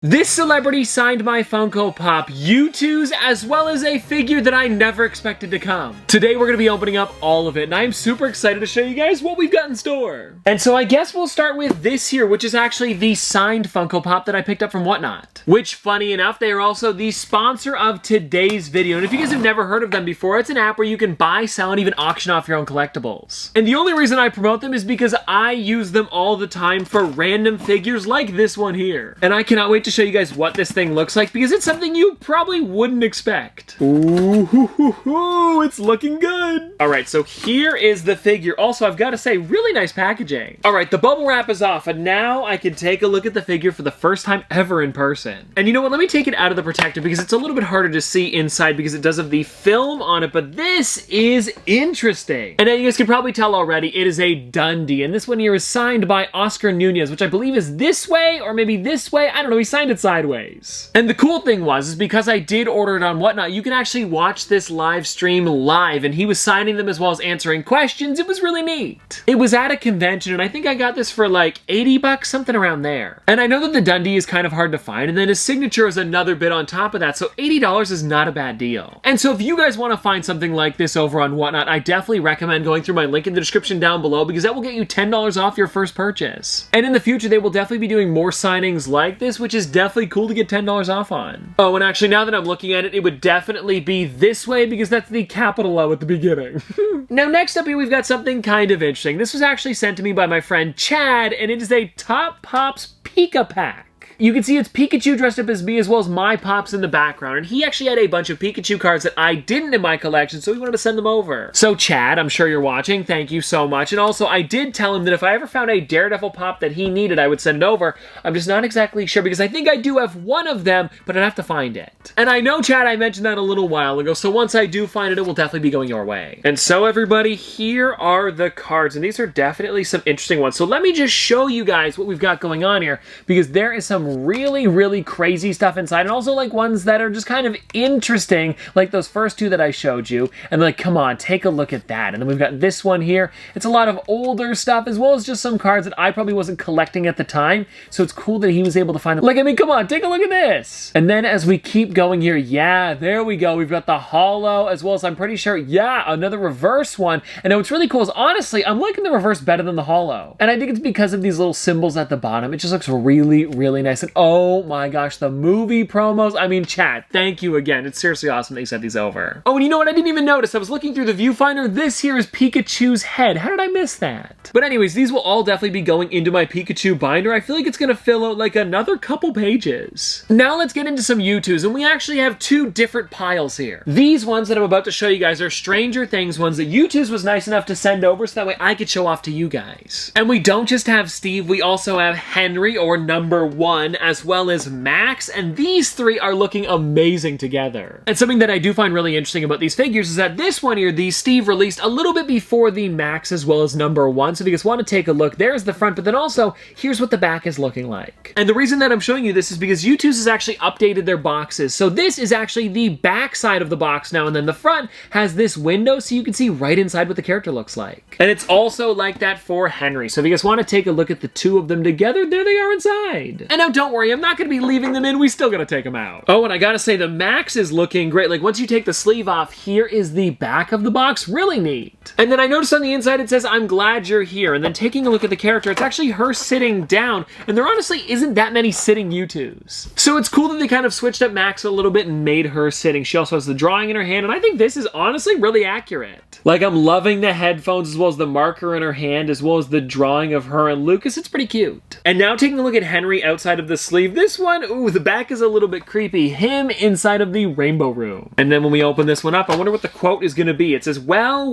This celebrity signed my Funko Pop Youtooz, as well as a figure that I never expected to come. Today we're going to be opening up all of it, and I'm super excited to show you guys what we've got in store. And so I guess we'll start with this here, which is actually the signed Funko Pop that I picked up from Whatnot. Which, funny enough, they are also the sponsor of today's video. And if you guys have never heard of them before, it's an app where you can buy, sell, and even auction off your own collectibles. And the only reason I promote them is because I use them all the time for random figures like this one here. And I cannot wait to show you guys what this thing looks like because it's something you probably wouldn't expect. Ooh, it's looking good. All right, so here is the figure. Also, I've got to say, really nice packaging. All right, the bubble wrap is off, and now I can take a look at the figure for the first time ever in person. And you know what? Let me take it out of the protector because it's a little bit harder to see inside because it does have the film on it, but this is interesting. And as you guys can probably tell already, it is a Dundee, and this one here is signed by Oscar Nunez, which I believe is this way or maybe this way. I don't know. He signed it sideways. And the cool thing is because I did order it on Whatnot, you can actually watch this live stream live, and he was signing them as well as answering questions. It was really neat. It was at a convention, and I think I got this for like 80 bucks, something around there. And I know that the Dundee is kind of hard to find, and then his signature is another bit on top of that, so $80 is not a bad deal. And so if you guys want to find something like this over on Whatnot, I definitely recommend going through my link in the description down below because that will get you $10 off your first purchase. And in the future, they will definitely be doing more signings like this, which is definitely cool to get $10 off on. Oh, and actually, now that I'm looking at it, it would definitely be this way because that's the capital O at the beginning. Now, next up here, we've got something kind of interesting. This was actually sent to me by my friend Chad, and it is a Top Pops Pika Pack. You can see it's Pikachu dressed up as me as well as my Pops in the background, and he actually had a bunch of Pikachu cards that I didn't in my collection, so he wanted to send them over. So Chad, I'm sure you're watching, thank you so much. And also, I did tell him that if I ever found a Daredevil Pop that he needed, I would send it over. I'm just not exactly sure because I think I do have one of them, but I'd have to find it. And I know, Chad, I mentioned that a little while ago, so once I do find it, it will definitely be going your way. And so everybody, here are the cards, and these are definitely some interesting ones. So let me just show you guys what we've got going on here because there is some really crazy stuff inside, and also like ones that are just kind of interesting, like those first two that I showed you, and like, come on, take a look at that. And then we've got this one here. It's a lot of older stuff as well as just some cards that I probably wasn't collecting at the time, so it's cool that he was able to find it. Like, I mean, come on, take a look at this. And then as we keep going here, yeah, there we go. We've got the holo as well as, I'm pretty sure, yeah, another reverse one. And what's really cool is, honestly, I'm liking the reverse better than the holo. And I think it's because of these little symbols at the bottom. It just looks really nice. And oh my gosh, the movie promos. I mean, chat, thank you again. It's seriously awesome that you sent these over. Oh, and you know what? I didn't even notice. I was looking through the viewfinder. This here is Pikachu's head. How did I miss that? But anyways, these will all definitely be going into my Pikachu binder. I feel like it's going to fill out like another couple pages. Now let's get into some Youtooz, and we actually have two different piles here. These ones that I'm about to show you guys are Stranger Things ones that Youtooz was nice enough to send over so that way I could show off to you guys. And we don't just have Steve, we also have Henry, or number 1, as well as Max, and these three are looking amazing together. And something that I do find really interesting about these figures is that this one here, the Steve, released a little bit before the Max as well as number 1, so if you guys want to take a look, there's the front, but then also, here's what the back is looking like. And the reason that I'm showing you this is because Youtooz has actually updated their boxes, so this is actually the back side of the box now, and then the front has this window so you can see right inside what the character looks like. And it's also like that for Henry, so if you guys want to take a look at the two of them together, there they are inside. And now don't worry, I'm not going to be leaving them in, we still gotta take them out. Oh, and I gotta say, the Max is looking great. Like, once you take the sleeve off, here is the back of the box. Really neat. And then I noticed on the inside it says, "I'm glad you're here." And then taking a look at the character, it's actually her sitting down, and there honestly isn't that many sitting Youtooz. So it's cool that they kind of switched up Max a little bit and made her sitting. She also has the drawing in her hand, and I think this is honestly really accurate. Like, I'm loving the headphones as well as the marker in her hand, as well as the drawing of her and Lucas. It's pretty cute. And now taking a look at Henry outside of the sleeve, this one, ooh, the back is a little bit creepy. Him inside of the rainbow room. And then when we open this one up, I wonder what the quote is going to be. It says, well,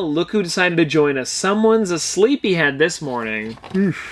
look who decided to join us. Someone's a sleepyhead this morning.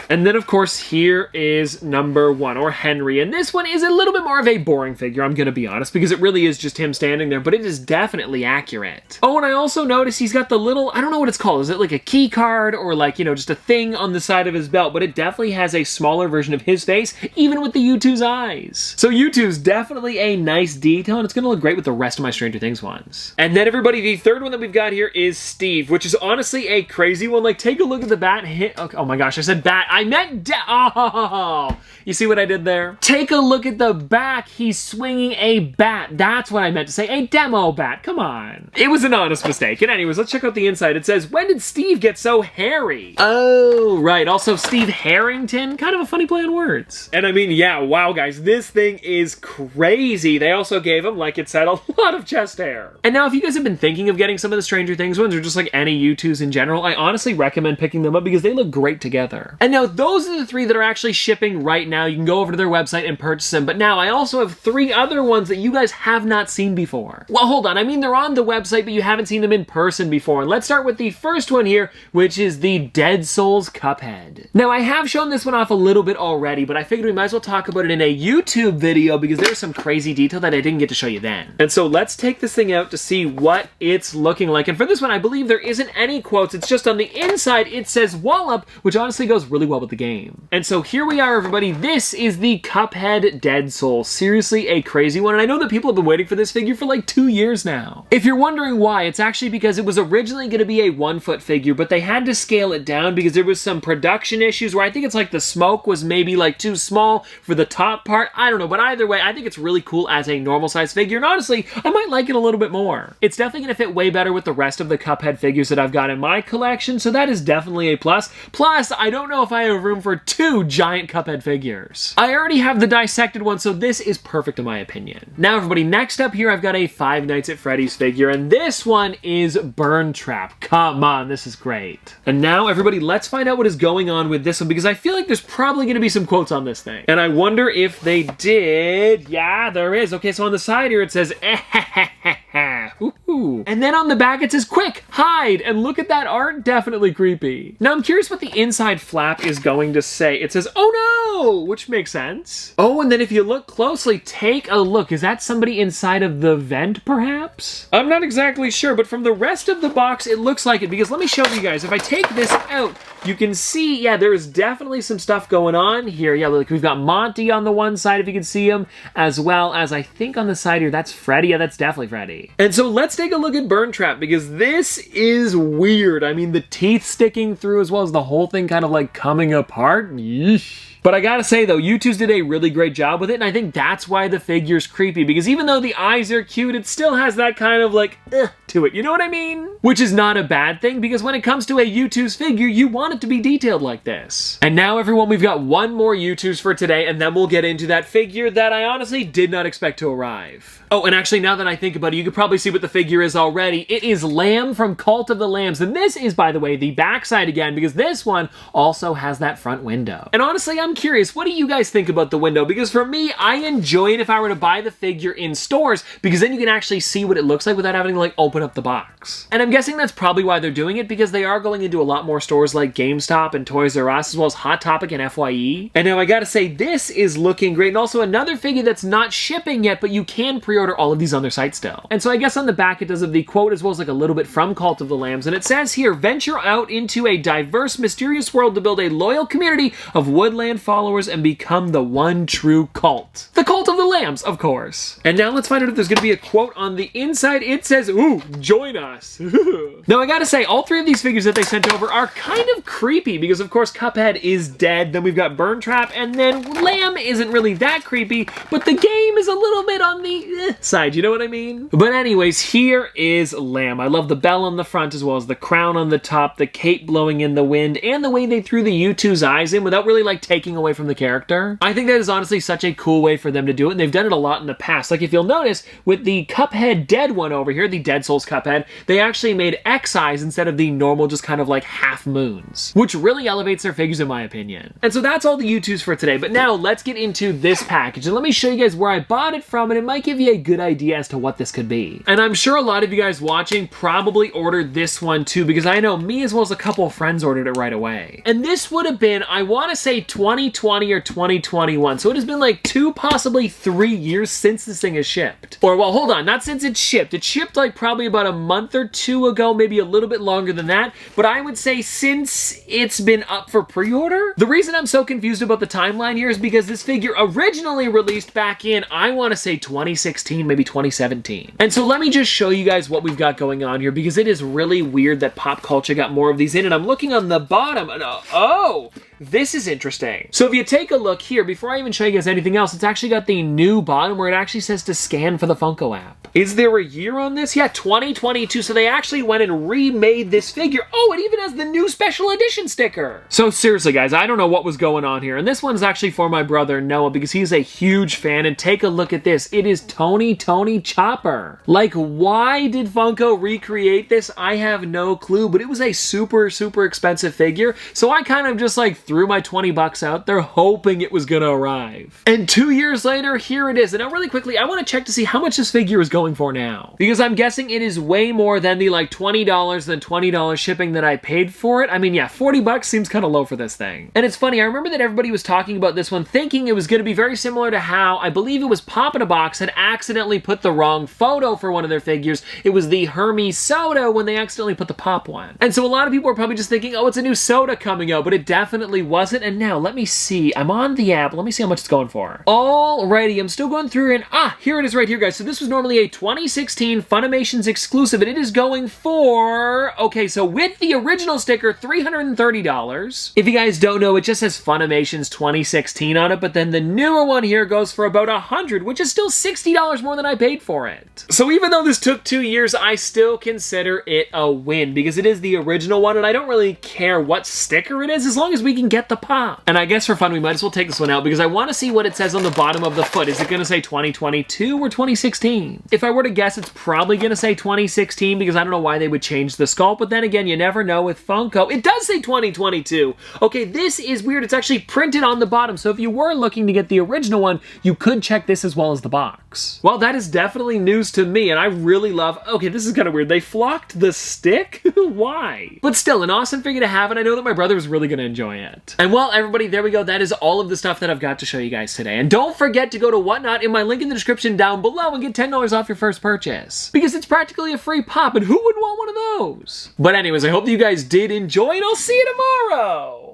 And then, of course, here is number 1, or Henry. And this one is a little bit more of a boring figure, I'm going to be honest, because it really is just him standing there, but it is definitely accurate. Oh, and I also noticed he's got the little, I don't know what it's called. Is it like a key card or like, you know, just a thing on the side of his belt? But it definitely has a smaller version of his face, even with the Youtooz eyes. So Youtooz, definitely a nice detail, and it's gonna look great with the rest of my Stranger Things ones. And then everybody, the third one that we've got here is Steve, which is honestly a crazy one. Like, take a look at the bat hit. Okay, oh my gosh, I said bat. I meant oh, you see what I did there? Take a look at the back. He's swinging a bat. That's what I meant to say. A demo bat. Come on. It was an honest mistake. And anyways, let's check out the inside. It says, when did Steve get so hairy? Oh, right. Also, Steve Harrington. Kind of a funny play on words. And I mean, yeah, wow, guys. This thing is crazy. They also gave him, like it said, a lot of chest hair. And now, if you guys have been thinking of getting some of the Stranger Things ones, or just like any Youtooz in general, I honestly recommend picking them up because they look great together. And now, those are the 3 that are actually shipping right now. You can go over to their website and purchase them. But now, I also have 3 other ones that you guys have not seen before. Well, hold on. I mean, they're on the website, but you haven't seen them in person before. And let's start with the first one here, which is the Dead Souls Cuphead. Now, I have shown this one off a little bit already, but I figured we might as well talk about it in a YouTube video because there's some crazy detail that I didn't get to show you then. And so let's take this thing out to see what it's looking like. And for this one, I believe there isn't any quotes. It's just on the inside, it says Wallop, which honestly goes really well with the game. And so here we are, everybody. This is the Cuphead Dead Souls. Seriously, a crazy one. And I know that people have been waiting for this figure for like 2 years now. If you're wondering why, it's actually because it was originally going to be a 1-foot figure, but they had to scale it down because there was some production issues where I think it's like the smoke was maybe like too small for the top part. I don't know, but either way, I think it's really cool as a normal size figure, and honestly, I might like it a little bit more. It's definitely going to fit way better with the rest of the Cuphead figures that I've got in my collection, so that is definitely a plus. Plus, I don't know if I have room for 2 giant Cuphead figures. I already have the dissected one, so this is perfect in my opinion. Now, everybody, next up here, I've got a Five Nights at Freddy's figure, and this one is Burn Trap. Come on, this is great. And now, everybody, let's find out what is going on with this one, because I feel like there's probably going to be some quotes on this thing. And I wonder if they did. Yeah, there is. Okay, so on the side here, it says, ooh. And then on the back it says, quick, hide, and look at that art, definitely creepy. Now I'm curious what the inside flap is going to say. It says, oh no, which makes sense. Oh, and then if you look closely, take a look. Is that somebody inside of the vent, perhaps? I'm not exactly sure, but from the rest of the box, it looks like it, because let me show you guys. If I take this out, you can see, yeah, there is definitely some stuff going on here. Yeah, like we've got Monty on the one side, if you can see him, as well as I think on the side here, that's Freddy. Yeah, that's definitely Freddy. And so let's take a look at Burn Trap, because this is weird. I mean, the teeth sticking through as well as the whole thing kind of like coming apart. Yeesh. But I gotta say though, Youtooz did a really great job with it, and I think that's why the figure's creepy, because even though the eyes are cute, it still has that kind of like, to it, you know what I mean? Which is not a bad thing, because when it comes to a Youtooz figure, you want it to be detailed like this. And now everyone, we've got one more Youtooz for today, and then we'll get into that figure that I honestly did not expect to arrive. Oh, and actually now that I think about it, you could probably see what the figure is already. It is Lamb from Cult of the Lambs, and this is, by the way, the backside again, because this one also has that front window. And honestly, I'm curious, what do you guys think about the window? Because for me, I enjoy it if I were to buy the figure in stores, because then you can actually see what it looks like without having to like open up the box. And I'm guessing that's probably why they're doing it, because they are going into a lot more stores like GameStop and Toys R Us, as well as Hot Topic and FYE. And now I gotta say, this is looking great. And also another figure that's not shipping yet, but you can pre-order all of these on their site still. And so I guess on the back it does have the quote as well as like a little bit from Cult of the Lambs, and it says here, venture out into a diverse, mysterious world to build a loyal community of Woodland followers and become the one true cult. The Cult of the Lambs, of course. And now let's find out if there's gonna be a quote on the inside. It says, ooh, join us. Now I gotta say, all 3 of these figures that they sent over are kind of creepy, because of course Cuphead is dead, then we've got Burn Trap, and then Lamb isn't really that creepy, but the game is a little bit on the side, you know what I mean? But anyways, here is Lamb. I love the bell on the front as well as the crown on the top, the cape blowing in the wind, and the way they threw the Yootooz eyes in without really like taking away from the character. I think that is honestly such a cool way for them to do it, and they've done it a lot in the past. Like if you'll notice, with the Cuphead Dead one over here, the Dead Souls Cuphead, they actually made X eyes instead of the normal just kind of like half moons, which really elevates their figures in my opinion. And so that's all the Youtooz for today, but now let's get into this package, and let me show you guys where I bought it from, and it might give you a good idea as to what this could be. And I'm sure a lot of you guys watching probably ordered this one too, because I know me as well as a couple of friends ordered it right away. And this would have been, I want to say $20 2020 or 2021. So it has been like 2, possibly 3 years since this thing has shipped. Or, well, hold on, not since it shipped. It shipped like probably about a month or 2 ago, maybe a little bit longer than that. But I would say since it's been up for pre-order. The reason I'm so confused about the timeline here is because this figure originally released back in, I want to say 2016, maybe 2017. And so let me just show you guys what we've got going on here, because it is really weird that Pop Culture got more of these in, and I'm looking on the bottom, and oh, this is interesting. So if you take a look here, before I even show you guys anything else, it's actually got the new bottom where it actually says to scan for the Funko app. Is there a year on this? Yeah, 2022. So they actually went and remade this figure. Oh, it even has the new special edition sticker. So seriously, guys, I don't know what was going on here. And this one's actually for my brother, Noah, because he's a huge fan. And take a look at this. It is Tony Chopper. Like, why did Funko recreate this? I have no clue, but it was a super, super expensive figure. So I kind of just like threw my 20 bucks out there hoping it was gonna arrive. And 2 years later, here it is. And now really quickly, I want to check to see how much this figure is going for now. Because I'm guessing it is way more than the like $20 than $20 shipping that I paid for it. I mean, yeah, 40 bucks seems kind of low for this thing. And it's funny, I remember that everybody was talking about this one thinking it was gonna be very similar to how, I believe it was Pop in a Box had accidentally put the wrong photo for one of their figures. It was the Hermes soda when they accidentally put the Pop one. And so a lot of people are probably just thinking, oh, it's a new soda coming out, but it definitely wasn't. And now let me see, I'm on the app, let me see how much it's going for. Alrighty, I'm still going through and here it is right here, guys. So this was normally a 2016 Funimation's exclusive, and it is going for, okay, so with the original sticker, $330. If you guys don't know, it just says Funimation's 2016 on it, but then the newer one here goes for about $100, which is still $60 more than I paid for it. So even though this took 2 years, I still consider it a win, because it is the original one, and I don't really care what sticker it is, as long as we can get the Pop. And I guess for fun, we might as well take this one out, because I want to see what it says on the bottom of the foot. Is it going to say 2022 or 2016? If I were to guess, it's probably going to say 2016, because I don't know why they would change the sculpt, but then again, you never know with Funko. It does say 2022. Okay, this is weird. It's actually printed on the bottom, so if you were looking to get the original one, you could check this as well as the box. Well, that is definitely news to me, and I really love, okay, this is kind of weird. They flocked the stick? Why? But still, an awesome figure to have, and I know that my brother is really going to enjoy it. And well, everybody, there we go. That is all of the stuff that I've got to show you guys today. And don't forget to go to Whatnot in my link in the description down below and get $10 off your first purchase. Because it's practically a free Pop, and who would want one of those? But anyways, I hope that you guys did enjoy, and I'll see you tomorrow!